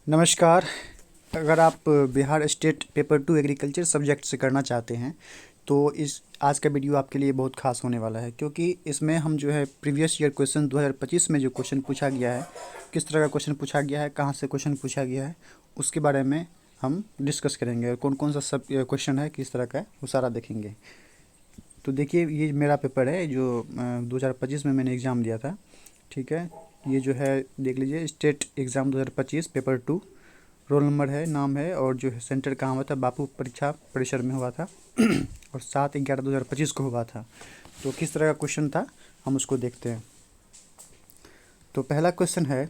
नमस्कार। अगर आप Bihar state paper 2 agriculture subject से करना चाहते हैं तो इस आज का वीडियो आपके लिए बहुत खास होने वाला है, क्योंकि इसमें हम जो है प्रीवियस ईयर क्वेश्चन 2025 में जो क्वेश्चन पूछा गया है, किस तरह का क्वेश्चन पूछा गया है, कहाँ से क्वेश्चन पूछा गया है, उसके बारे में हम डिस्कस करेंगे। और कौन कौन सा सब क्वेश्चन है, किस तरह का है, वो सारा देखेंगे। तो देखिए, ये मेरा पेपर है जो 2025 में मैंने एग्ज़ाम दिया था। ठीक है, ये जो है देख लीजिए, state exam 2025 paper 2, roll number है, नाम है, और जो है सेंटर कहाँ हुआ था, बापू परीक्षा परिसर में हुआ था और 7/11/2025 को हुआ था। तो किस तरह का क्वेश्चन था, हम उसको देखते हैं। तो पहला क्वेश्चन है,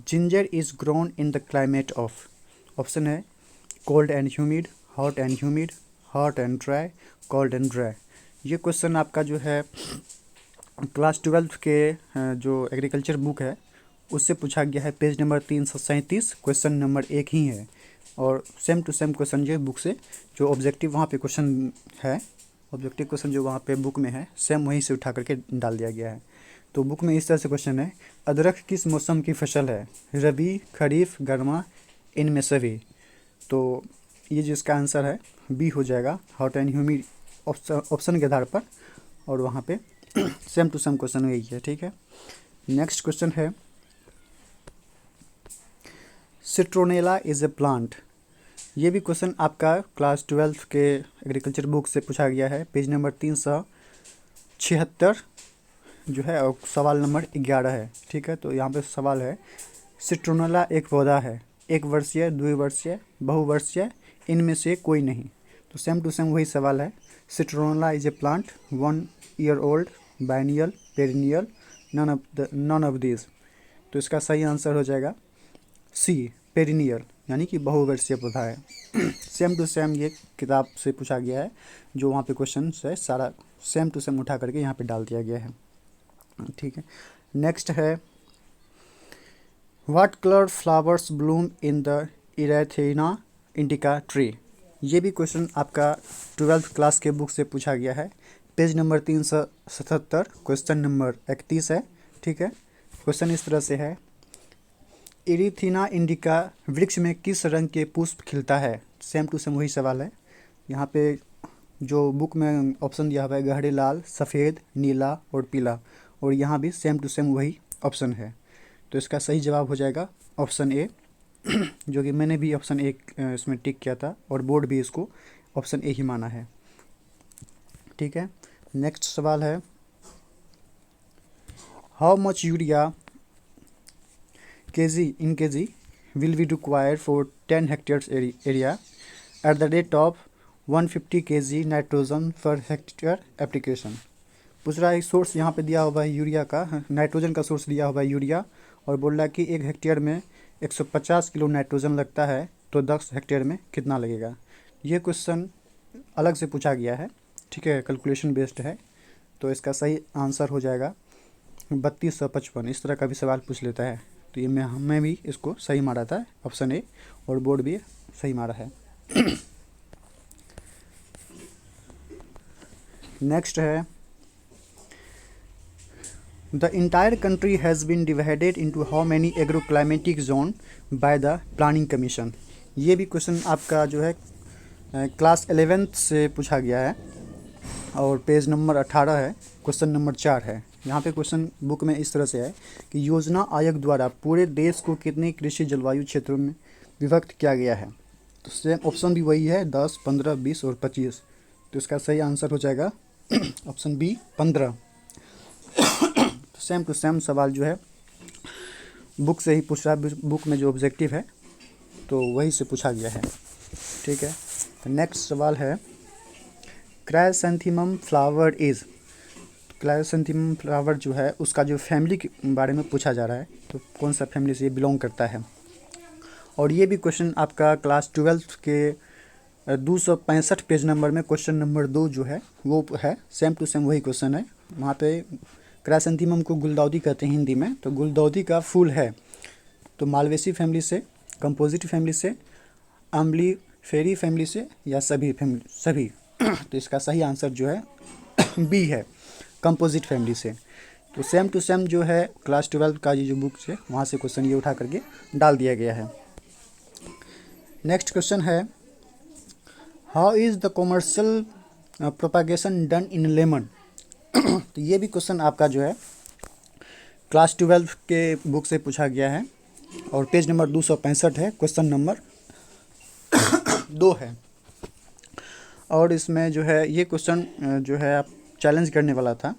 ginger is grown in the climate of. Option है cold and humid, hot and humid, hot and dry, cold and dry. ये क्वेश्चन आपका जो है क्लास 12 के जो एग्रीकल्चर बुक है उससे पूछा गया है। पेज नंबर 337, क्वेश्चन नंबर 1 ही है, और सेम टू सेम क्वेश्चन जो बुक से जो ऑब्जेक्टिव वहाँ पे क्वेश्चन है, ऑब्जेक्टिव क्वेश्चन जो वहाँ पे बुक में है, सेम वहीं से उठा करके डाल दिया गया है। तो बुक में इस तरह से क्वेश्चन है, अदरक किस मौसम की फसल है, रबी, खरीफ, गर्मा, इनमें सभी। तो ये जिसका आंसर है बी हो जाएगा, हॉट एंड ह्यूमिड ऑप्शन के आधार पर, और वहाँ पे सेम टू सेम क्वेश्चन यही है। ठीक है, नेक्स्ट क्वेश्चन है, सिट्रोनेला इज़ ए प्लांट। ये भी क्वेश्चन आपका क्लास 12 के एग्रीकल्चर बुक से पूछा गया है। पेज नंबर 376 जो है, और सवाल नंबर 11 है। ठीक है, तो यहाँ पे सवाल है, सिट्रोनेला एक पौधा है, एक वर्षीय, द्विवर्षीय, बहुवर्षीय, इनमें से कोई नहीं। तो सेम टू सेम वही सवाल है, citronella is a plant, 1 year old, biennial, perennial, none of this. तो इसका सही आंसर हो जाएगा सी, पेरिनियल, यानी कि बहुवर्षीय पौधा है। सेम टू सेम ये किताब से पूछा गया है, जो वहाँ पे क्वेश्चन है सारा सेम टू सेम उठा करके यहाँ पे डाल दिया गया है। ठीक है, नेक्स्ट है, what colour flowers bloom in the Erythrina indica tree. ये भी क्वेश्चन आपका 12th क्लास के बुक से पूछा गया है। पेज नंबर 377, क्वेश्चन नंबर 31 है। ठीक है, क्वेश्चन इस तरह से है, इरिथीना इंडिका वृक्ष में किस रंग के पुष्प खिलता है। सेम टू सेम वही सवाल है। यहाँ पे जो बुक में ऑप्शन दिया हुआ है, गहरे लाल, सफ़ेद, नीला और पीला, और यहाँ भी सेम टू सेम वही ऑप्शन है। तो इसका सही जवाब हो जाएगा ऑप्शन ए, जो कि मैंने भी ऑप्शन ए इसमें टिक किया था, और बोर्ड भी इसको ऑप्शन ए ही माना है। ठीक है, नेक्स्ट सवाल है, how much urea kg will be required for 10 hectares area at the rate of 150 kg nitrogen per hectare application. पूछ रहा है सोर्स यहाँ पे दिया हुआ है यूरिया का, नाइट्रोजन का सोर्स दिया हुआ है यूरिया, और बोल रहा है कि 1 हेक्टेयर में 150 किलो नाइट्रोजन लगता है, तो 10 हेक्टेयर में कितना लगेगा। ये क्वेश्चन अलग से पूछा गया है। ठीक है, कैलकुलेशन बेस्ड है। तो इसका सही आंसर हो जाएगा 3255। इस तरह का भी सवाल पूछ लेता है। तो ये मैं भी इसको सही मारा था, ऑप्शन ए, और बोर्ड भी सही मारा है। नेक्स्ट है, the entire country has been divided into how many agro climatic zone by the planning commission. ये भी क्वेश्चन आपका जो है क्लास 11th से पूछा गया है, और पेज नंबर 18 है, क्वेश्चन नंबर 4 है। यहाँ पे क्वेश्चन बुक में इस तरह से है कि योजना आयोग द्वारा पूरे देश को कितने कृषि जलवायु क्षेत्रों में विभक्त किया गया है। तो सेम ऑप्शन भी वही है, 10, 15, 20 और 25। तो इसका सही आंसर हो जाएगा ऑप्शन बी, 15। तो सेम टू सेम सवाल जो है बुक से ही पूछ रहा है, बुक में जो ऑब्जेक्टिव है तो वही से पूछा गया है। ठीक है, तो नेक्स्ट सवाल है, क्रायसैंथेमम फ्लावर इज़। क्रायसैंथेमम फ्लावर जो है उसका जो फैमिली के बारे में पूछा जा रहा है, तो कौन सा फैमिली से ये बिलोंग करता है। और ये भी क्वेश्चन आपका क्लास 12 के 265 पेज नंबर में क्वेश्चन नंबर 2 जो है वो है, सेम टू सेम वही क्वेश्चन है। वहाँ पे क्रायसैंथेमम को गुलदाउदी कहते हैं हिंदी में, तो गुलदाउदी का फूल है तो मालवेसी फैमिली से, कंपोजिट फैमिली से, अम्ली फेरी फैमिली से, या सभी। तो इसका सही आंसर जो है बी है, कंपोजिट फैमिली से। तो सेम टू सेम जो है क्लास 12 का ये जो बुक है वहाँ से क्वेश्चन ये उठा करके डाल दिया गया है। नेक्स्ट क्वेश्चन है, how is the commercial propagation done in lemon. तो ये भी क्वेश्चन आपका जो है क्लास 12 के बुक से पूछा गया है और पेज नंबर 265 है, क्वेश्चन नंबर 2 है। और इसमें जो है ये क्वेश्चन जो है आप चैलेंज करने वाला था।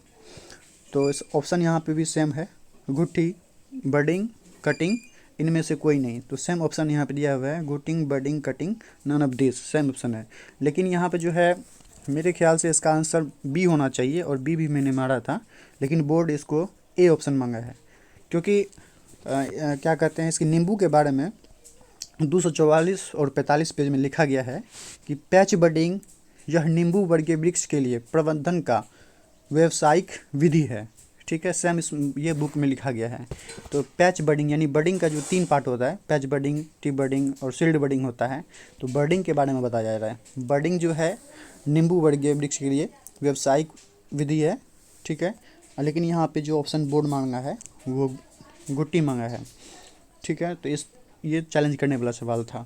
तो इस ऑप्शन यहाँ पे भी सेम है, गुट्ठी, बडिंग, कटिंग, इनमें से कोई नहीं। तो सेम ऑप्शन यहाँ पे दिया हुआ है, gooting, budding, cutting, none of this, same option है। लेकिन यहाँ पे जो है मेरे ख्याल से इसका आंसर बी होना चाहिए और बी भी मैंने मारा था, लेकिन बोर्ड इसको ए ऑप्शन मांगा है। क्योंकि क्या कहते हैं, इसके नींबू के बारे में 244 और 45 पेज में लिखा गया है कि पैच बडिंग यह नींबू वर्गीय वृक्ष के लिए प्रबंधन का व्यावसायिक विधि है। ठीक है, सेम इस ये बुक में लिखा गया है। तो पैच बडिंग यानी बडिंग का जो 3 पार्ट होता है, पैच बडिंग, टी बडिंग और सील्ड बडिंग होता है। तो बडिंग के बारे में बताया जा रहा है। बडिंग जो है नींबू वर्गीय वृक्ष के लिए व्यावसायिक विधि है। ठीक है, लेकिन यहाँ पे जो ऑप्शन बोर्ड मांगा है वो गुट्टी मांगा है। ठीक है, तो ये चैलेंज करने वाला सवाल था।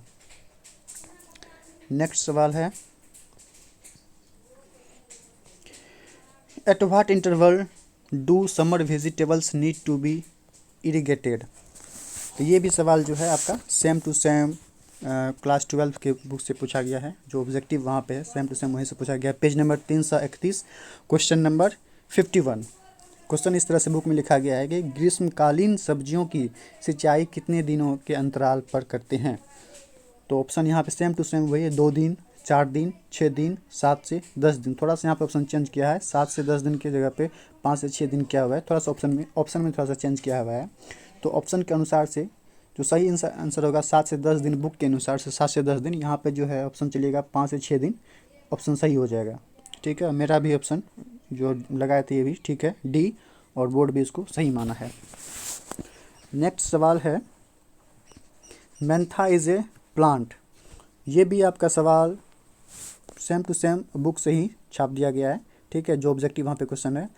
नेक्स्ट सवाल है, at what interval do summer vegetables need to be irrigated. तो ये भी सवाल जो है आपका सेम टू सेम क्लास 12 के बुक से पूछा गया है। जो ऑब्जेक्टिव वहाँ पे है सेम टू सेम वहीं से पूछा गया है। Page number 331, question number 51। Question इस तरह से बुक में लिखा गया है कि ग्रीष्मकालीन सब्जियों की सिंचाई कितने दिनों के अंतराल पर करते हैं। तो ऑप्शन यहाँ पे सेम टू सेम वही है, 2 दिन, 4 दिन, 6 दिन, 7 से 10 दिन। थोड़ा सा यहाँ पे ऑप्शन चेंज किया है, 7 से 10 दिन की जगह पे 5 से 6 दिन किया हुआ है। थोड़ा सा ऑप्शन में थोड़ा सा चेंज किया हुआ है। तो ऑप्शन के अनुसार से जो सही आंसर होगा 7 से 10 दिन, बुक के अनुसार से 7 से 10 दिन। यहाँ पे जो है ऑप्शन चलेगा 5 से 6 दिन, ऑप्शन सही हो जाएगा। ठीक है, मेरा भी ऑप्शन जो लगाए थे ये भी ठीक है, डी, और बोर्ड भी इसको सही माना है। नेक्स्ट सवाल है, मेंथा इज़ ए प्लांट। ये भी आपका सवाल सेम टू सेम बुक से ही छाप दिया गया है। ठीक है, जो ऑब्जेक्टिव वहाँ पे क्वेश्चन है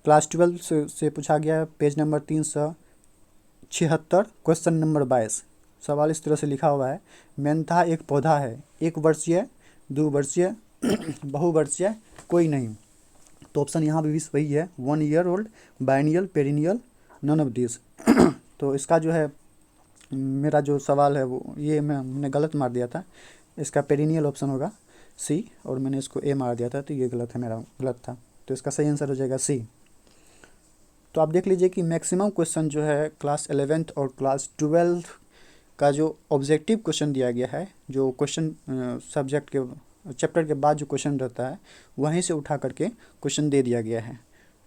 क्लास 12 से पूछा गया है, पेज नंबर 376, क्वेश्चन नंबर 22। सवाल इस तरह से लिखा हुआ है, मेंथा एक पौधा है, 1 वर्षीय, 2 वर्षीय, बहुवर्षीय, कोई नहीं। तो ऑप्शन यहाँ भी वही है, 1 year old, biennial, perennial, none of this. तो इसका जो है मेरा जो सवाल है वो ये मैंने गलत मार दिया था। इसका पेरिनियल ऑप्शन होगा सी, और मैंने इसको ए मार दिया था, तो ये गलत है, मेरा गलत था। तो इसका सही आंसर हो जाएगा सी। तो आप देख लीजिए कि मैक्सिमम क्वेश्चन जो है क्लास 11th और क्लास 12 का जो ऑब्जेक्टिव क्वेश्चन दिया गया है, जो क्वेश्चन सब्जेक्ट के चैप्टर के बाद जो क्वेश्चन रहता है वहीं से उठा करके क्वेश्चन दे दिया गया है।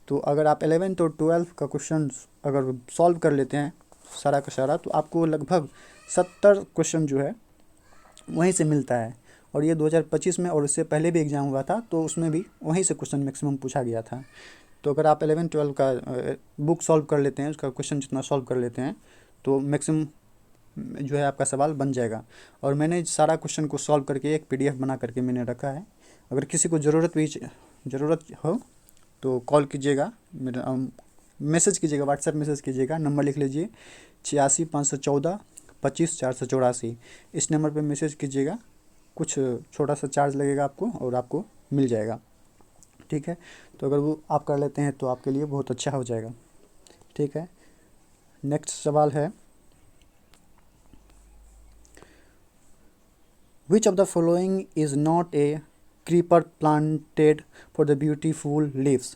तो अगर आप 11th और 12 का क्वेश्चन अगर सॉल्व कर लेते हैं सारा का सारा, तो आपको लगभग 70 क्वेश्चन जो है वहीं से मिलता है। और ये 2025 में और इससे पहले भी एग्ज़ाम हुआ था, तो उसमें भी वहीं से क्वेश्चन मैक्सिमम पूछा गया था। तो अगर आप 11-12 का बुक सॉल्व कर लेते हैं, उसका क्वेश्चन जितना सॉल्व कर लेते हैं, तो मैक्सिमम जो है आपका सवाल बन जाएगा। और मैंने सारा क्वेश्चन को सॉल्व करके एक PDF बना करके मैंने रखा है। अगर किसी को ज़रूरत हो तो कॉल कीजिएगा, मेरा मैसेज कीजिएगा, व्हाट्सएप मैसेज कीजिएगा। नंबर लिख लीजिए 86 514 25 484। इस नंबर पे मैसेज कीजिएगा, कुछ छोटा सा चार्ज लगेगा आपको और आपको मिल जाएगा। ठीक है, तो अगर वो आप कर लेते हैं तो आपके लिए बहुत अच्छा हो जाएगा। ठीक है, नेक्स्ट सवाल है, which of the following is not a creeper planted for the beautiful leaves.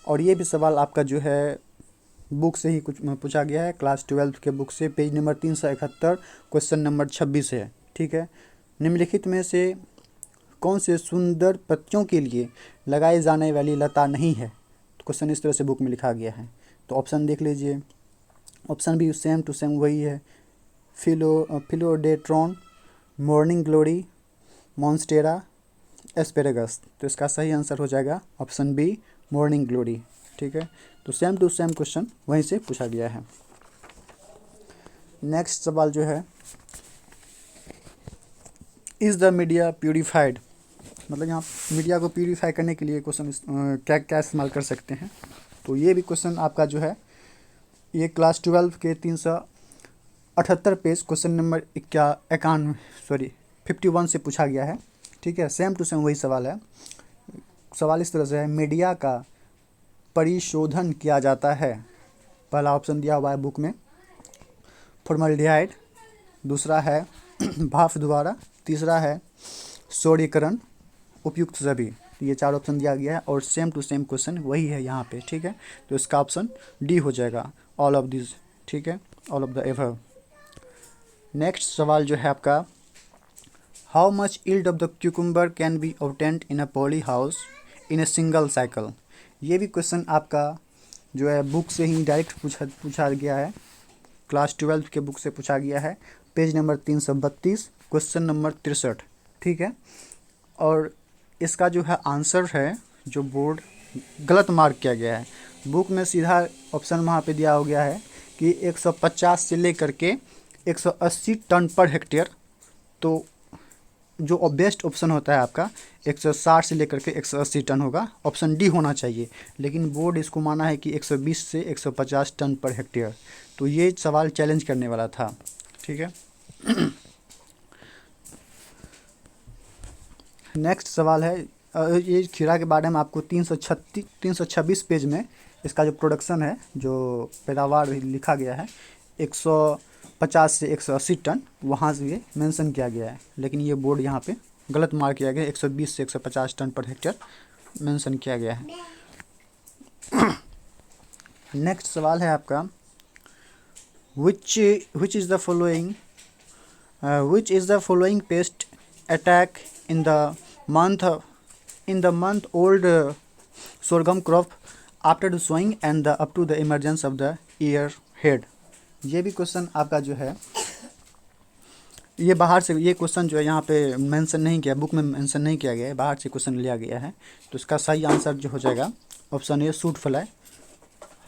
और ये भी सवाल आपका जो है बुक से ही कुछ पूछा गया है, क्लास 12 के बुक से, पेज नंबर 371, क्वेश्चन नंबर 26 है। ठीक है, निम्नलिखित में से कौन से सुंदर पत्तियों के लिए लगाई जाने वाली लता नहीं है। तो क्वेश्चन इस तरह से बुक में लिखा गया है। तो ऑप्शन देख लीजिए, ऑप्शन भी सेम टू सेम वही है, फिलोडेट्रॉन, मॉर्निंग ग्लोरी, मॉन्स्टेरा, एस्पेरेगस। तो इसका सही आंसर हो जाएगा ऑप्शन बी, मॉर्निंग ग्लोरी। ठीक है, तो सेम टू सेम क्वेश्चन वहीं से पूछा गया है। नेक्स्ट सवाल जो है, इज़ द मीडिया प्यूरिफाइड। मतलब यहाँ मीडिया को प्यूरिफाई करने के लिए क्वेश्चन क्या क्या इस्तेमाल कर सकते हैं। तो ये भी क्वेश्चन आपका जो है ये क्लास 12 के 78 पेज क्वेश्चन नंबर 51 से पूछा गया है। ठीक है, सेम टू सेम वही सवाल है। सवाल इस तरह से है, मीडिया का परिशोधन किया जाता है। पहला ऑप्शन दिया हुआ है बुक में, फॉर्मल्डिहाइड, दूसरा है भाप द्वारा, तीसरा है सौरीकरण, उपयुक्त सभी। तो ये 4 ऑप्शन दिया गया है और सेम टू सेम क्वेश्चन वही है यहाँ पे। ठीक है, तो इसका ऑप्शन डी हो जाएगा, ऑल ऑफ दिस। ठीक है, all of the above. Next सवाल जो है आपका, how much yield of the cucumber can be obtained in a poly house in a single cycle. ये भी क्वेश्चन आपका जो है बुक से ही डायरेक्ट पूछा गया है, क्लास 12 के बुक से पूछा गया है। Page number 332, question number 63। ठीक है, और इसका जो है आंसर है, जो बोर्ड गलत मार्क किया गया है। बुक में सीधा ऑप्शन वहाँ पे दिया हो गया है कि 150 से लेकर के 180 टन पर हेक्टेयर। तो जो बेस्ट ऑप्शन होता है आपका 160 से लेकर के 180 टन होगा, ऑप्शन डी होना चाहिए। लेकिन बोर्ड इसको माना है कि 120 से 150 टन पर हेक्टेयर। तो ये सवाल चैलेंज करने वाला था। ठीक है, नेक्स्ट सवाल है, ये खीरा के बारे में आपको 326 पेज में इसका जो प्रोडक्शन है, जो पैदावार लिखा गया है 150 से 180 टन, वहाँ से ये मेंशन किया गया है। लेकिन ये बोर्ड यहाँ पे गलत मार्क किया गया है, 120 से 150 टन पर हेक्टेयर मेंशन किया गया है। नेक्स्ट सवाल है आपका, which is the following pest attack in the month old sorghum crop after the sowing and up to the emergence of the ear head। ये भी क्वेश्चन आपका जो है, ये बाहर से, ये क्वेश्चन जो है यहाँ पे मेंशन नहीं किया, बुक में मेंशन नहीं किया गया है, बाहर से क्वेश्चन लिया गया है। तो इसका सही आंसर जो हो जाएगा ऑप्शन ए, सूट फ्लाई।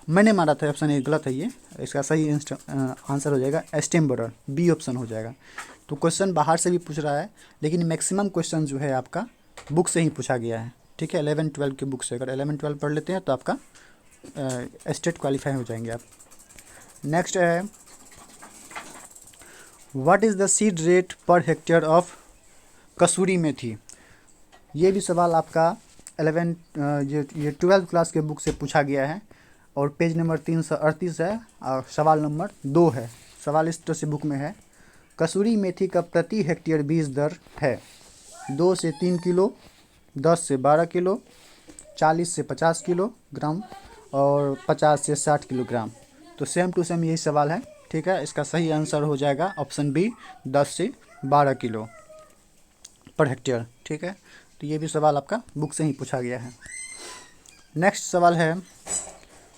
मैंने मारा था ऑप्शन ए, गलत है ये। इसका सही आंसर हो जाएगा स्टेम बोरर, बी ऑप्शन हो जाएगा। तो क्वेश्चन बाहर से भी पूछ रहा है, लेकिन मैक्सिमम क्वेश्चन जो है आपका बुक से ही पूछा गया है। ठीक है, 11-12 के बुक से अगर 11-12 पढ़ लेते हैं तो आपका स्टेट क्वालिफाई हो जाएंगे आप। नेक्स्ट है, what is the seed rate per hectare of कसूरी मेथी। ये भी सवाल आपका 12 क्लास के बुक से पूछा गया है और पेज नंबर 338 है और सवाल नंबर 2 है। सवाल इस तरह से बुक में है, कसूरी मेथी का प्रति हेक्टेयर बीज दर है 2 से 3 किलो, 10 से 12 किलो, 40 से 50 किलोग्राम और 50 से 60 किलोग्राम। तो सेम टू सेम यही सवाल है। ठीक है, इसका सही आंसर हो जाएगा ऑप्शन बी, 10 से 12 किलो पर हेक्टेयर। ठीक है, तो ये भी सवाल आपका बुक से ही पूछा गया है। नेक्स्ट सवाल है,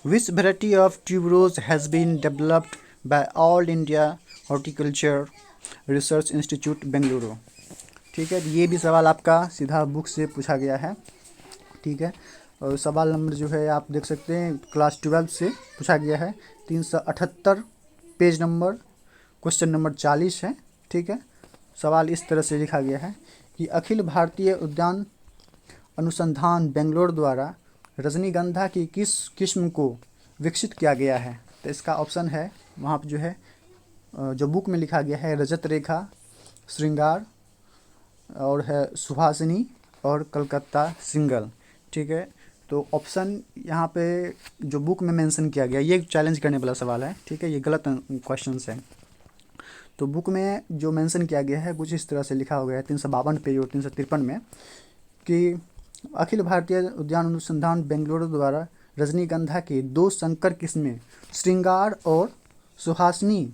which variety of tuberose has been developed by all India horticulture research institute Bengaluru. ठीक है, ये भी सवाल आपका सीधा बुक से पूछा गया है। ठीक है, और सवाल नंबर जो है आप देख सकते हैं क्लास 12 से पूछा गया है, 378 पेज नंबर, क्वेश्चन नंबर 40 है। ठीक है, सवाल इस तरह से लिखा गया है कि अखिल भारतीय उद्यान अनुसंधान बेंगलोर द्वारा रजनीगंधा की किस किस्म को विकसित किया गया है। तो इसका ऑप्शन है वहाँ पर जो है, जो बुक में लिखा गया है, रजत रेखा, श्रृंगार और है सुहासिनी और कलकत्ता सिंगल। ठीक है, तो ऑप्शन यहाँ पे जो बुक में मेंशन किया गया, ये चैलेंज करने वाला सवाल है। ठीक है, ये गलत क्वेश्चन है। तो बुक में जो मेंशन किया गया है कुछ इस तरह से लिखा हो गया है 352 पेज और 353 में, कि अखिल भारतीय उद्यान अनुसंधान बेंगलुरु द्वारा रजनीगंधा की 2 संकर किस्में श्रृंगार और सुहासिनी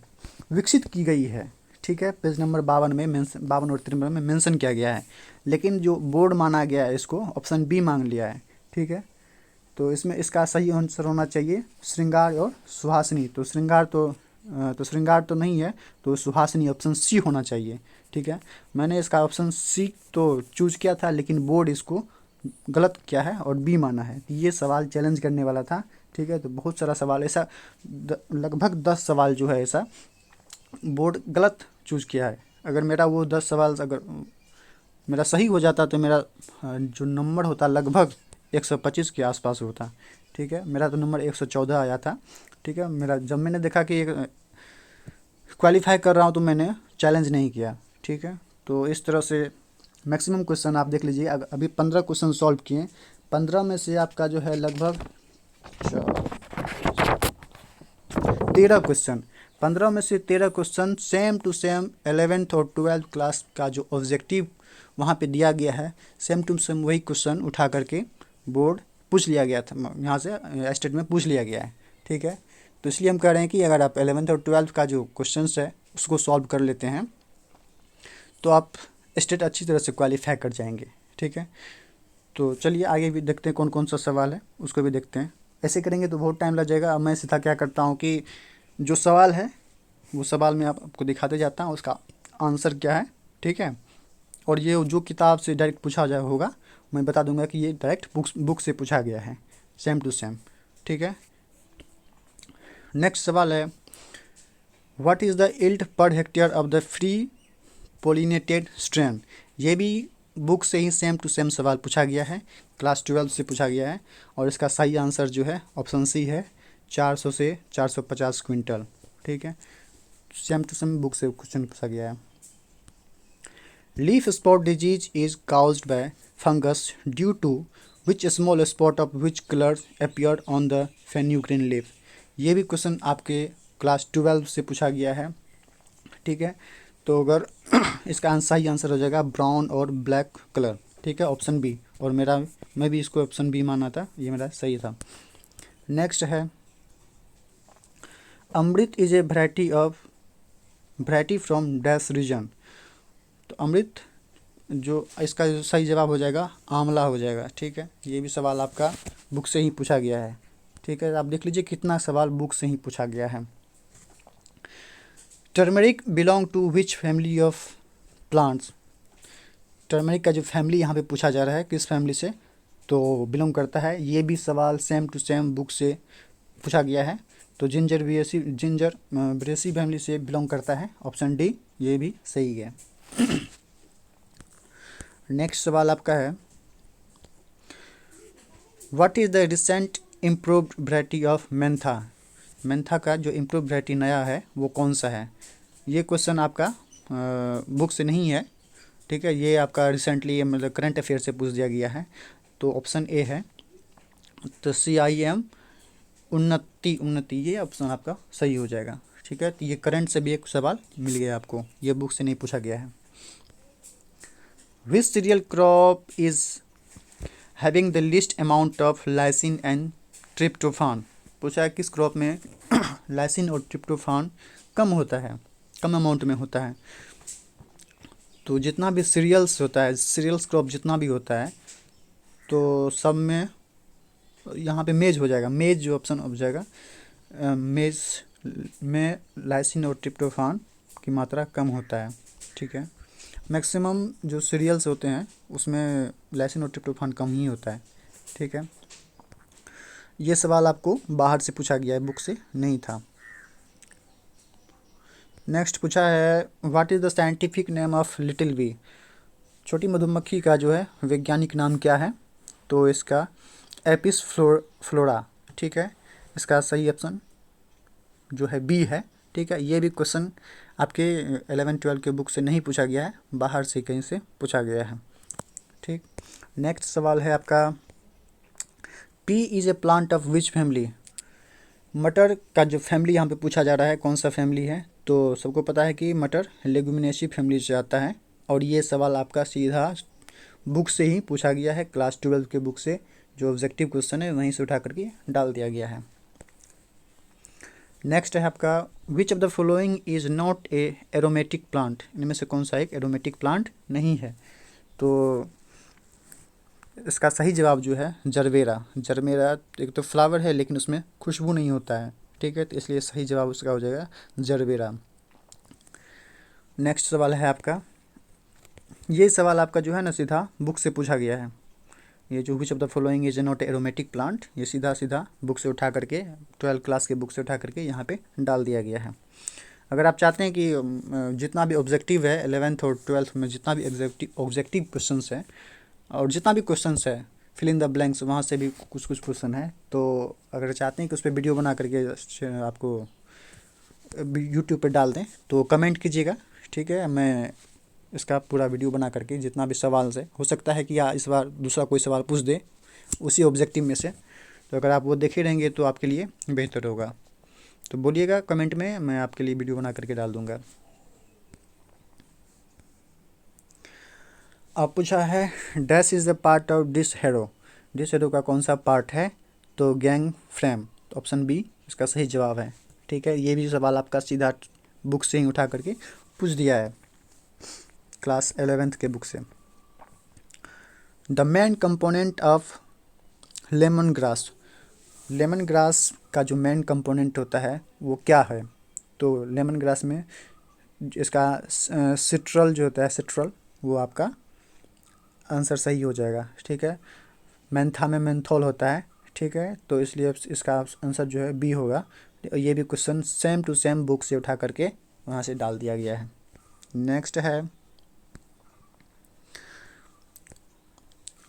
विकसित की गई है। ठीक है, पेज नंबर 52 में 52 और 53 में मेंशन किया गया है, लेकिन जो बोर्ड माना गया है इसको ऑप्शन बी मांग लिया है। ठीक है, तो इसमें इसका सही आंसर होना चाहिए श्रृंगार और सुहासिनी। तो श्रृंगार तो नहीं है, तो सुहासिनी ऑप्शन सी होना चाहिए। ठीक है, मैंने इसका ऑप्शन सी तो चूज किया था, लेकिन बोर्ड इसको गलत किया है और बी माना है। ये सवाल चैलेंज करने वाला था। ठीक है, तो बहुत सारा सवाल ऐसा, लगभग 10 सवाल जो है ऐसा बोर्ड गलत चूज किया है। अगर मेरा वो 10 सवाल अगर मेरा सही हो जाता तो मेरा जो नंबर होता लगभग 125 के आसपास होता। ठीक है, मेरा तो नंबर 114 आया था। ठीक है, मेरा जब मैंने देखा कि क्वालिफाई कर रहा हूँ तो मैंने चैलेंज नहीं किया, ठीक है। तो इस तरह से मैक्सिमम क्वेश्चन आप देख लीजिए। अभी 15 क्वेश्चन सॉल्व किए, 15 में से आपका जो है लगभग 13 क्वेश्चन, 15 में से 13 question same to same 11th और 12th क्लास का जो ऑब्जेक्टिव वहाँ पे दिया गया है, सेम टू सेम वही क्वेश्चन उठा करके बोर्ड पूछ लिया गया था, यहाँ से स्टेट में पूछ लिया गया है, ठीक है। तो इसलिए हम कह रहे हैं कि अगर आप 11th और 12th का जो क्वेश्चंस है उसको सॉल्व कर लेते हैं तो आप स्टेट अच्छी तरह से क्वालिफाई कर जाएंगे, ठीक है। तो चलिए आगे भी देखते हैं कौन कौन सा सवाल है, उसको भी देखते हैं। ऐसे करेंगे तो बहुत टाइम लग जाएगा। अब मैं सीधा क्या करता हूँ कि जो सवाल है वो सवाल मैं आपको दिखाते जाता हूँ, उसका आंसर क्या है, ठीक है। और ये जो किताब से डायरेक्ट पूछा जाए होगा मैं बता दूंगा कि ये डायरेक्ट बुक से पूछा गया है, सेम टू सेम, ठीक है। नेक्स्ट सवाल है, what is the yield per hectare of the free pollinated strain. ये भी बुक से ही सेम टू सेम सवाल पूछा गया है, क्लास 12 से पूछा गया है। और इसका सही आंसर जो है ऑप्शन सी है, 400 से 450 क्विंटल, ठीक है। सेम टू सेम बुक से क्वेश्चन पूछा गया है। Leaf spot disease is caused by fungus due to which small spot of which colour appear on the fenugreek leaf. ये भी क्वेश्चन आपके क्लास 12 से पूछा गया है, ठीक है। तो अगर इसका सही आंसर हो जाएगा ब्राउन और ब्लैक कलर, ठीक है, ऑप्शन बी। और मैं भी इसको ऑप्शन बी माना था, ये मेरा सही था। नेक्स्ट है, Amrit is a variety from dash region. तो अमृत जो इसका जो सही जवाब हो जाएगा आंवला हो जाएगा, ठीक है। ये भी सवाल आपका बुक से ही पूछा गया है, ठीक है। आप देख लीजिए कितना सवाल बुक से ही पूछा गया है। Turmeric belong to which family of plants. Turmeric का जो फैमिली यहाँ पे पूछा जा रहा है किस फैमिली से तो बिलोंग करता है, ये भी सवाल सेम टू सेम बुक से पूछा गया है। तो जिंजर ब्रेसी फैमिली से बिलोंग करता है, ऑप्शन डी ये भी सही है। नेक्स्ट सवाल आपका है, what is the recent improved variety of Mentha. Mentha का जो इम्प्रूव वैरायटी नया है वो कौन सा है। ये क्वेश्चन आपका बुक से नहीं है, ठीक है। ये आपका रिसेंटली मतलब करंट अफेयर से पूछ दिया गया है। तो ऑप्शन ए है, तो CIM उन्नति ये ऑप्शन आपका सही हो जाएगा, ठीक है। तो ये करंट से भी एक सवाल मिल गया आपको, ये बुक से नहीं पूछा गया है। Which cereal crop is having the least amount of lysine and tryptophan. पूछा है किस क्रॉप में लाइसिन और ट्रिप्टोफान कम होता है, कम अमाउंट में होता है। तो जितना भी सीरियल्स होता है, सीरियल्स क्रॉप जितना भी होता है तो सब में यहाँ पे मेज हो जाएगा, मेज जो ऑप्शन हो जाएगा, मेज में लाइसिन और ट्रिप्टोफान की मात्रा कम होता है, ठीक है। मैक्सिमम जो सीरियल्स होते हैं उसमें लाइसिन और ट्रिप्टोफान कम ही होता है, ठीक है। ये सवाल आपको बाहर से पूछा गया है, बुक से नहीं था। नेक्स्ट पूछा है, what is the scientific name of little bee. छोटी मधुमक्खी का जो है वैज्ञानिक नाम क्या है। तो इसका एपिस फ्लोरा, ठीक है। इसका सही ऑप्शन जो है बी है, ठीक है। ये भी क्वेश्चन आपके 11-12 के बुक से नहीं पूछा गया है, बाहर से कहीं से पूछा गया है, ठीक। नेक्स्ट सवाल है आपका, P is a plant of which family. मटर का जो फैमिली यहाँ पे पूछा जा रहा है कौन सा फैमिली है। तो सबको पता है कि मटर लेगुमिनेसी फैमिली से आता है। और ये सवाल आपका सीधा बुक से ही पूछा गया है, क्लास 12 के बुक से जो ऑब्जेक्टिव क्वेश्चन है वहीं से उठा करके डाल दिया गया है। नेक्स्ट है आपका, विच of the following is not a aromatic plant. इनमें से कौन सा एक एरोमेटिक प्लांट नहीं है। तो इसका सही जवाब जो है जरबेरा। जरबेरा एक तो फ्लावर है लेकिन उसमें खुशबू नहीं होता है, ठीक है। तो इसलिए सही जवाब उसका हो जाएगा जरबेरा। नेक्स्ट सवाल है आपका, ये सवाल आपका जो है ना सीधा बुक से पूछा गया है। ये जो विच of the following is not aromatic plant, ये सीधा सीधा बुक से उठा करके 12 क्लास के बुक से उठा करके यहाँ पे डाल दिया गया है। अगर आप चाहते हैं कि जितना भी ऑब्जेक्टिव है 11th और 12th में जितना भी ऑब्जेक्टिव क्वेश्चंस है और जितना भी क्वेश्चंस है फिल इन द ब्लैंक्स वहाँ से भी कुछ कुछ क्वेश्चन है। तो अगर चाहते हैं कि उस पर वीडियो बना करके आपको यूट्यूब पे डाल दें तो कमेंट कीजिएगा, ठीक है। मैं इसका पूरा वीडियो बना करके जितना भी सवाल से हो सकता है कि इस बार दूसरा कोई सवाल पूछ दे उसी ऑब्जेक्टिव में से, तो अगर आप वो देखे रहेंगे तो आपके लिए बेहतर होगा। तो बोलिएगा कमेंट में, मैं आपके लिए वीडियो बना करके डाल दूँगा। अब पूछा है dash is the part of this harrow का कौन सा पार्ट है? तो गैंग फ्रेम, तो ऑप्शन बी इसका सही जवाब है, ठीक है। ये भी सवाल आपका सीधा बुक से ही उठा करके पूछ दिया है, क्लास 11th के बुक से। The main component of lemon grass का जो मेन कंपोनेंट होता है वो क्या है? तो लेमन ग्रास में इसका सिट्रल जो होता है, सिट्रल, वो आपका आंसर सही हो जाएगा, ठीक है। मेंथा में मेंथोल होता है, ठीक है, तो इसलिए इसका आंसर जो है बी होगा। ये भी question same to same book से उठा करके वहाँ से डाल दिया गया है। नेक्स्ट है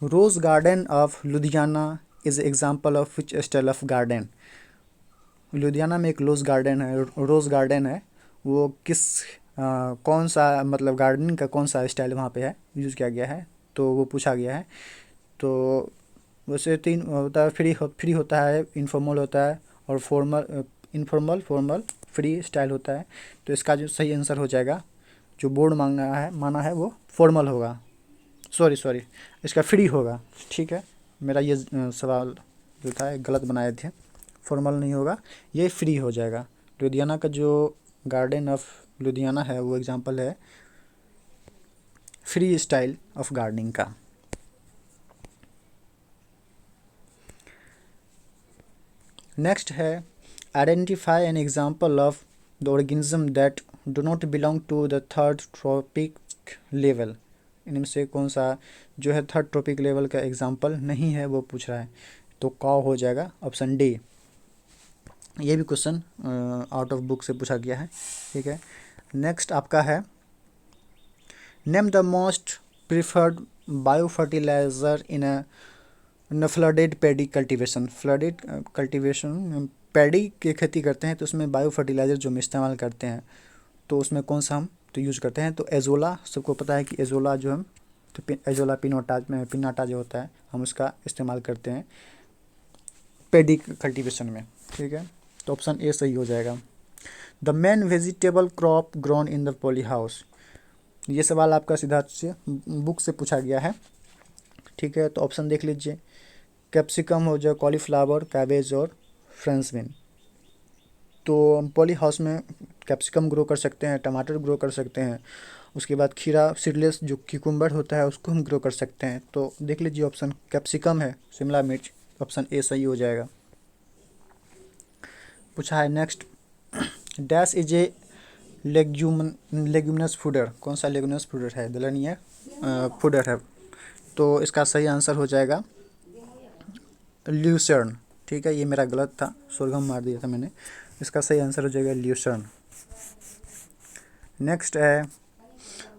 rose garden of Ludhiana is example of which style of garden? Ludhiana में एक रोज़ गार्डन है, वो कौन सा मतलब गार्डनिंग का कौन सा स्टाइल वहाँ पे है यूज़ किया गया है, तो वो पूछा गया है। तो वैसे 3 होता है, फ्री होता है, इनफॉर्मल होता है और फॉर्मल फ्री स्टाइल होता है। तो इसका जो सही आंसर हो जाएगा, जो बोर्ड माना है वो फॉर्मल होगा, सॉरी इसका फ्री होगा, ठीक है। मेरा ये सवाल जो था गलत बनाए थे, फॉर्मल नहीं होगा, ये फ्री हो जाएगा। लुधियाना का जो गार्डन ऑफ लुधियाना है वो एग्जांपल है फ्री स्टाइल ऑफ गार्डनिंग का। नेक्स्ट है identify an example of the organism that do not belong to the third trophic level. इनमें से कौन सा जो है थर्ड ट्रॉपिक लेवल का एग्जांपल नहीं है, वो पूछ रहा है, तो काउ हो जाएगा, ऑप्शन डी। ये भी क्वेश्चन आउट ऑफ बुक से पूछा गया है, ठीक है। नेक्स्ट आपका है name the most preferred bio fertiliser in flooded paddy cultivation. Flooded cultivation paddy की खेती करते हैं तो उसमें बायो फर्टिलाइज़र जो हम इस्तेमाल करते हैं तो उसमें कौन सा हम तो यूज़ करते हैं? तो एजोला, सबको पता है कि एजोला जो हम तो एजोला पिनाटा जो होता है हम उसका इस्तेमाल करते हैं पैडी कल्टीवेशन में, ठीक है। तो ऑप्शन ए सही हो जाएगा। The main vegetable crop grown in the poly house, ये सवाल आपका सीधा से बुक से पूछा गया है, ठीक है। तो ऑप्शन देख लीजिए, कैप्सिकम हो जाए, कॉलीफ्लावर, कैबेज और फ्रेंच बीन। तो हम पॉली हाउस में कैप्सिकम ग्रो कर सकते हैं, टमाटर ग्रो कर सकते हैं, उसके बाद खीरा सीडलेस जो क्यूकम्बर होता है उसको हम ग्रो कर सकते हैं। तो देख लीजिए ऑप्शन कैप्सिकम है, शिमला मिर्च, ऑप्शन ए सही हो जाएगा। पूछा है next dash is a leguminous fodder, कौन सा लेग्यूमिनस फूडर है? दलहनीय फूडर है, तो इसका सही आंसर हो जाएगा ल्यूसर्न, ठीक है। ये मेरा गलत था, सोरगम मार दिया था मैंने, इसका सही आंसर हो जाएगा ल्यूसर्न। नेक्स्ट है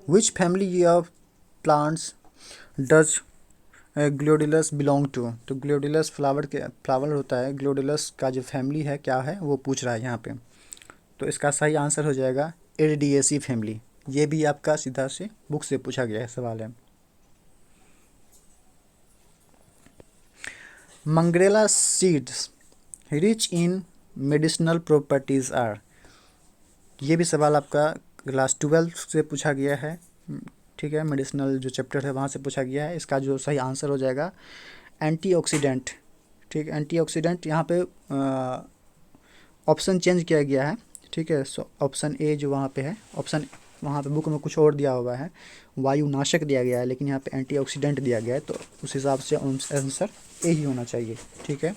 which family of plants does gladiolus belong to? तो ग्लोडिलस फ्लावर होता है, ग्लोडिलस का जो फैमिली है क्या है वो पूछ रहा है यहाँ पे। तो इसका सही आंसर हो जाएगा एरिडिएसी फैमिली। ये भी आपका सीधा से बुक से पूछा गया है सवाल है। Mangrela seeds rich in medicinal properties are, ये भी सवाल आपका क्लास 12 से पूछा गया है, ठीक है। मेडिसिनल जो चैप्टर है वहाँ से पूछा गया है। इसका जो सही आंसर हो जाएगा एंटीऑक्सीडेंट, ठीक। एंटीऑक्सीडेंट यहाँ पे ऑप्शन चेंज किया गया है, ठीक है। सो ऑप्शन ए जो वहाँ पे है, ऑप्शन वहाँ पे बुक में कुछ और दिया हुआ है, वायुनाशक दिया गया है, लेकिन यहाँ पे एंटीऑक्सीडेंट दिया गया है, तो उस हिसाब से आंसर ए ही होना चाहिए, ठीक है।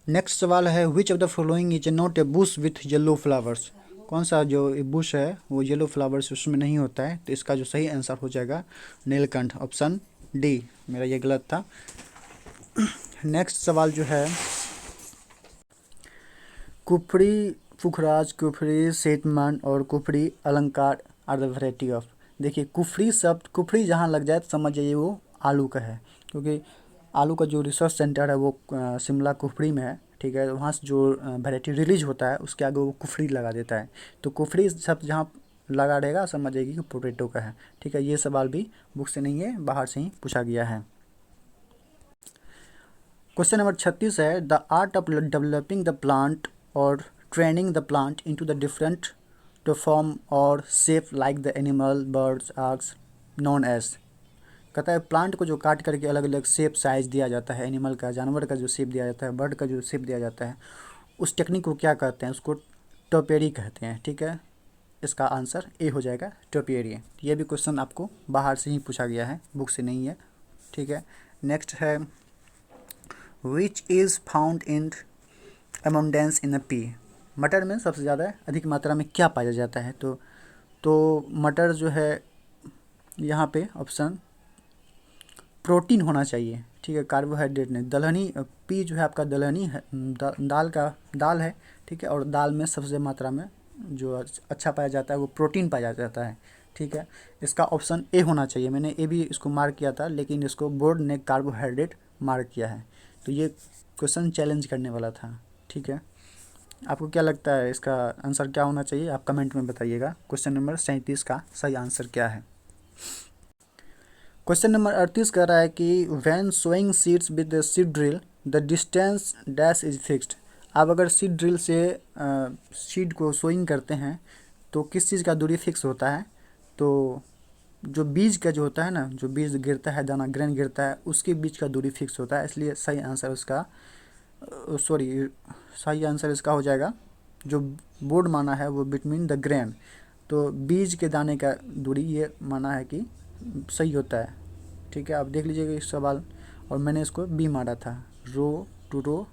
नेक्स्ट सवाल है which of the following is not a Bush with yellow flowers, कौन सा जो बुश है वो येलो फ्लावर्स उसमें नहीं होता है? तो इसका जो सही आंसर हो जाएगा नीलकंठ, ऑप्शन डी। मेरा ये गलत था। नेक्स्ट सवाल जो है कुफरी, पुखराज, कुफरी, सेतमान और कुफरी अलंकार आर द वैरायटी ऑफ। देखिए कुफरी शब्द, कुफरी जहाँ लग जाए तो समझ जाइए वो आलू का है, क्योंकि आलू का जो रिसर्च सेंटर है वो शिमला कुफरी में है, ठीक है, वहाँ से जो वैरायटी रिलीज होता है उसके आगे वो कुफरी लगा देता है। तो कुफरी शब्द जहाँ लगा रहेगा समझ जाइए कि पोटैटो का है। ठीक है, ये सवाल भी बुक से नहीं है, बाहर से ही पूछा गया है। क्वेश्चन नंबर 36 है, the art of developing the plant और training the plant into the different to form और shape like the animal birds arcs known as. कहता है प्लांट को जो काट करके अलग अलग शेप साइज दिया जाता है, एनिमल का, जानवर का जो शेप दिया जाता है, बर्ड का जो शेप दिया जाता है, उस टेक्निक को क्या कहते हैं? उसको टोपेरी कहते हैं। ठीक है, इसका आंसर ए हो जाएगा, टोपियरी। ये भी क्वेश्चन आपको बाहर से ही पूछा गया है, बुक से नहीं है। ठीक है, नेक्स्ट है, which is found in abundance in a P. मटर में सबसे ज़्यादा अधिक मात्रा में क्या पाया जाता है? तो मटर जो है यहाँ पे ऑप्शन प्रोटीन होना चाहिए। ठीक है, कार्बोहाइड्रेट नहीं। दलहनी पी जो है आपका दलहनी है, दाल है। ठीक है, और दाल में सबसे मात्रा में जो अच्छा पाया जाता है वो प्रोटीन पाया जाता है। ठीक है, इसका ऑप्शन ए होना चाहिए। मैंने ए भी इसको मार्क किया था, लेकिन इसको बोर्ड ने कार्बोहाइड्रेट मार्क किया है। तो ये क्वेश्चन चैलेंज करने वाला था। ठीक है, आपको क्या लगता है इसका आंसर क्या होना चाहिए? आप कमेंट में बताइएगा। क्वेश्चन नंबर 37 का सही आंसर क्या है? क्वेश्चन नंबर 38 कह रहा है कि when sowing seeds with the seed drill the distance dash is fixed. आप अगर सीड ड्रिल से सीड को सोइंग करते हैं तो किस चीज़ का दूरी फिक्स होता है? तो जो बीज का जो होता है ना, जो बीज गिरता है, दाना ग्रेन गिरता है, उसके बीच का दूरी फिक्स होता है। इसलिए सही आंसर उसका सही आंसर इसका हो जाएगा, जो बोर्ड माना है वो बिटवीन द ग्रेन। तो बीज के दाने का दूरी ये माना है कि सही होता है। ठीक है, आप देख लीजिएगा इस सवाल, और मैंने इसको बी मारा था, रो टू रो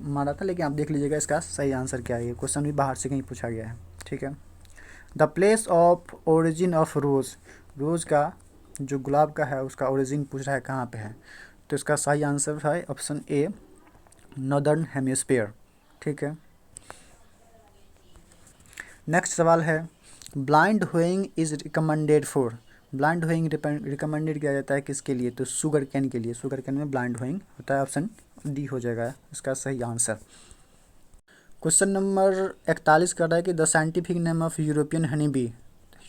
मारा था, लेकिन आप देख लीजिएगा इसका सही आंसर क्या है। ये क्वेश्चन भी बाहर से कहीं पूछा गया है। ठीक है, the place of origin of rose. Rose का जो गुलाब का है उसका ओरिजिन पूछ रहा है कहाँ पे है? तो इसका सही आंसर है ऑप्शन ए, नॉर्दर्न हेमिस्फीयर। ठीक है, नेक्स्ट सवाल है, blind हुइंग is recommended for. Blind हुइंग recommended किया जाता है किसके लिए? तो शुगर कैन के लिए। शुगर कैन में ब्लाइंड हुइंग होता है। ऑप्शन डी हो जाएगा इसका सही आंसर। क्वेश्चन नंबर 41 कर रहा है कि the scientific name of European honey bee.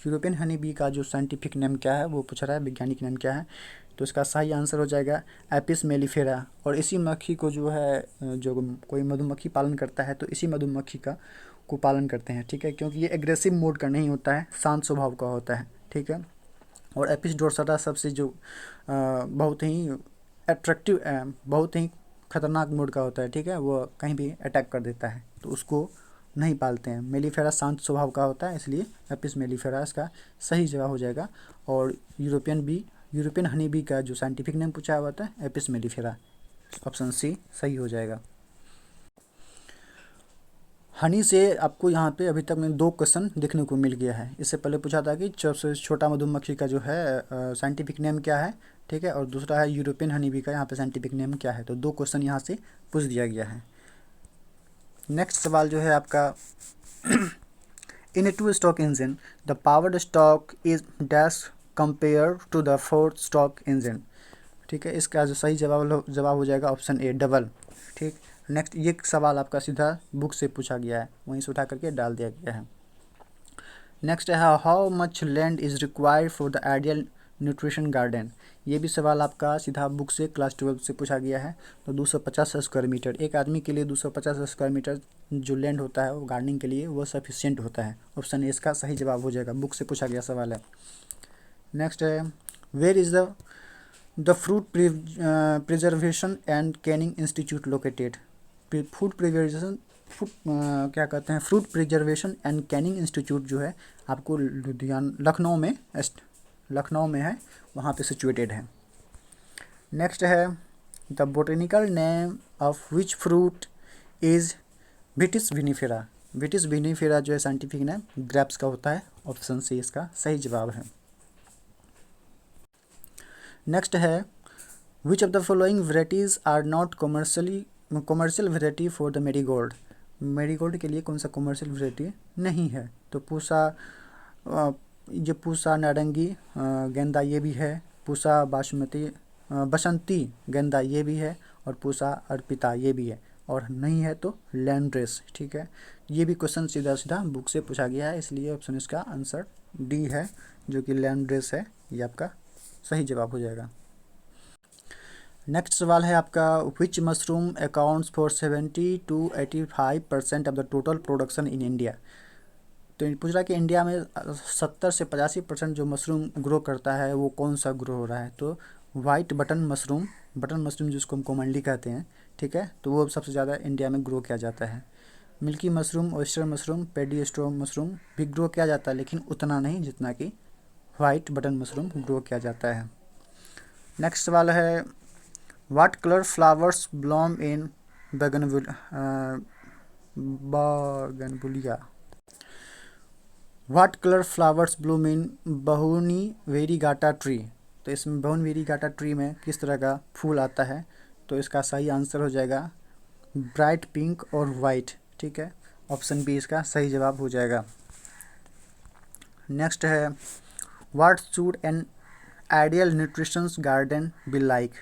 European honey bee का जो साइंटिफिक नेम क्या है वो पूछ रहा है, वैज्ञानिक नेम क्या है? तो इसका सही आंसर हो जाएगा एपिस मेलिफेरा। और इसी मक्खी को जो है, जो कोई मधुमक्खी पालन करता है तो इसी मधुमक्खी को पालन करते हैं। ठीक है, क्योंकि ये एग्रेसिव मोड का नहीं होता है, शांत स्वभाव का होता है। ठीक है, और एपिस डोर्साटा सबसे जो बहुत ही अट्रैक्टिव, बहुत ही खतरनाक मोड का होता है। ठीक है, वो कहीं भी अटैक कर देता है, तो उसको नहीं पालते हैं। मेलिफेरा शांत स्वभाव का होता है, इसलिए एपिस मेलिफेरा इसका सही जवाब हो जाएगा। और यूरोपियन हनी बी का जो साइंटिफिक नेम पूछा हुआ था एपिस मेलिफेरा, ऑप्शन सी सही हो जाएगा। हनी से आपको यहाँ पे अभी तक में 2 क्वेश्चन देखने को मिल गया है। इससे पहले पूछा था कि सबसे छोटा मधुमक्खी का जो है साइंटिफिक नेम क्या है। ठीक है, और दूसरा है यूरोपियन हनी बी का यहाँ पे साइंटिफिक नेम क्या है। तो 2 क्वेश्चन यहाँ से पूछ दिया गया है। नेक्स्ट सवाल जो है आपका, in a 2 stroke engine the powered stroke is dash compare to the 4 stroke engine. ठीक है, इसका जो सही जवाब हो जाएगा ऑप्शन ए, डबल। ठीक, नेक्स्ट ये सवाल आपका सीधा बुक से पूछा गया है, वहीं से उठा करके डाल दिया गया है। नेक्स्ट है, how much land is required for the ideal nutrition garden. ये भी सवाल आपका सीधा बुक से क्लास 12 से पूछा गया है। तो 250 स्क्वायर मीटर, एक आदमी के लिए 250 स्क्वायर मीटर जो लैंड होता है वो गार्डनिंग के लिए वो सफिशियंट होता है। ऑप्शन ए इसका सही जवाब हो जाएगा, बुक से पूछा गया सवाल है। नेक्स्ट है, where is the fruit preservation and canning institute located. क्या कहते हैं, fruit preservation and canning institute जो है आपको लखनऊ में है, वहाँ पे सिचुएटेड है। नेक्स्ट है, the botanical name of which fruit is Vitis vinifera. Vitis vinifera जो है साइंटिफिक नेम ग्रेप्स का होता है। ऑप्शन सी इसका सही जवाब है। नेक्स्ट है, which of the following varieties are not commercial variety for the marigold. Marigold के लिए कौन सा कमर्शियल वेराइटी नहीं है? तो पूसा नारंगी गेंदा ये भी है, पूसा बसंती गेंदा ये भी है, और पूसा अर्पिता ये भी है। और नहीं है तो लैंड्रेस। ठीक है, ये भी क्वेश्चन सीधा सीधा बुक से पूछा गया है, इसलिए ऑप्शन इसका आंसर डी है, जो कि लैंड्रेस है, ये आपका सही जवाब हो जाएगा। नेक्स्ट सवाल है आपका, which mushroom accounts for 70 to 85% of the total production in India. तो ये पूछ रहा है कि इंडिया में 70 से 85% जो मशरूम ग्रो करता है वो कौन सा ग्रो हो रहा है। तो वाइट बटन मशरूम जिसको हम कॉमनली कहते हैं, ठीक है, तो वो सबसे ज़्यादा इंडिया में ग्रो किया जाता है। मिल्की मशरूम, ऑयस्टर मशरूम, पेडी स्ट्रो मशरूम भी ग्रो किया जाता है, लेकिन उतना नहीं जितना कि वाइट बटन मशरूम ग्रो किया जाता है। नेक्स्ट सवाल है, what colour flowers bloom in bougainvillea. What colour flowers bloom in Bauhinia variegata tree. तो इसमें बहुनी वेरीगाटा ट्री में किस तरह का फूल आता है। तो इसका सही आंसर हो जाएगा ब्राइट पिंक और वाइट। ठीक है, ऑप्शन बी इसका सही जवाब हो जाएगा। नेक्स्ट है, what should an ideal nutrition garden be like.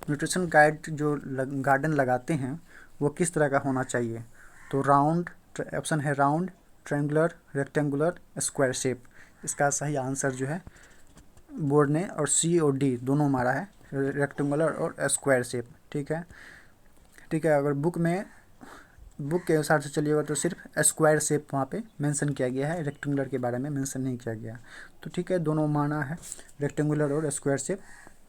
Nutrition guide जो गार्डन लगाते हैं वो किस तरह का होना चाहिए। तो राउंड, ऑप्शन है round, triangular, rectangular, square shape. इसका सही आंसर जो है बोर्ड ने और सी और डी दोनों मारा है, रेक्टेंगुलर और स्क्वायर शेप। ठीक है, अगर बुक के हिसाब से चलिएगा तो सिर्फ स्क्वायर शेप वहाँ पे मेंशन किया गया है, रेक्टेंगुलर के बारे में मेंशन नहीं किया गया। तो ठीक है, दोनों माना है, रेक्टेंगुलर और स्क्वायर शेप।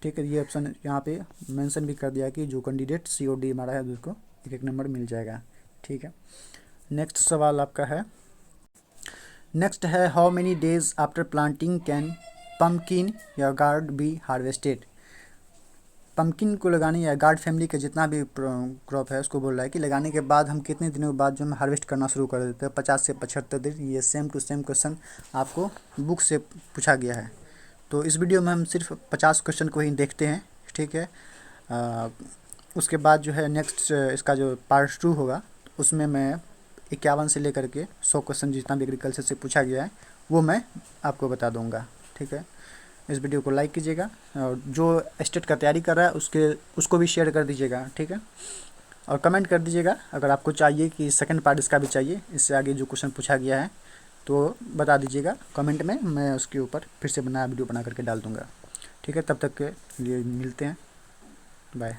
ठीक है, ये ऑप्शन यहाँ पे मेंशन भी कर दिया कि जो कैंडिडेट सी और डी मारा है उसको एक नंबर मिल जाएगा। ठीक है, नेक्स्ट सवाल आपका है, नेक्स्ट है, how many days after planting can pumpkin या गार्ड बी हार्वेस्टेड। पम्पकिन को लगाने या गार्ड फैमिली का जितना भी क्रॉप है उसको बोल रहा है कि लगाने के बाद हम कितने दिनों के बाद जो हम हार्वेस्ट करना शुरू कर देते हैं, 50 से 75 दिन। ये सेम टू सेम क्वेश्चन आपको बुक से पूछा गया है। तो इस वीडियो में हम सिर्फ 50 क्वेश्चन को ही देखते हैं। ठीक है, उसके बाद जो है नेक्स्ट इसका जो पार्ट 2 होगा उसमें मैं 51 से लेकर के 100 क्वेश्चन जितना भी एग्रीकल्चर से पूछा गया है वो मैं आपको बता दूंगा। ठीक है, इस वीडियो को लाइक कीजिएगा और जो स्टेट का तैयारी कर रहा है उसको भी शेयर कर दीजिएगा। ठीक है, और कमेंट कर दीजिएगा अगर आपको चाहिए कि सेकंड पार्ट इसका भी चाहिए, इससे आगे जो क्वेश्चन पूछा गया है तो बता दीजिएगा कमेंट में, मैं उसके ऊपर फिर से वीडियो बना करके डाल दूँगा। ठीक है, तब तक के लिए मिलते हैं, बाय।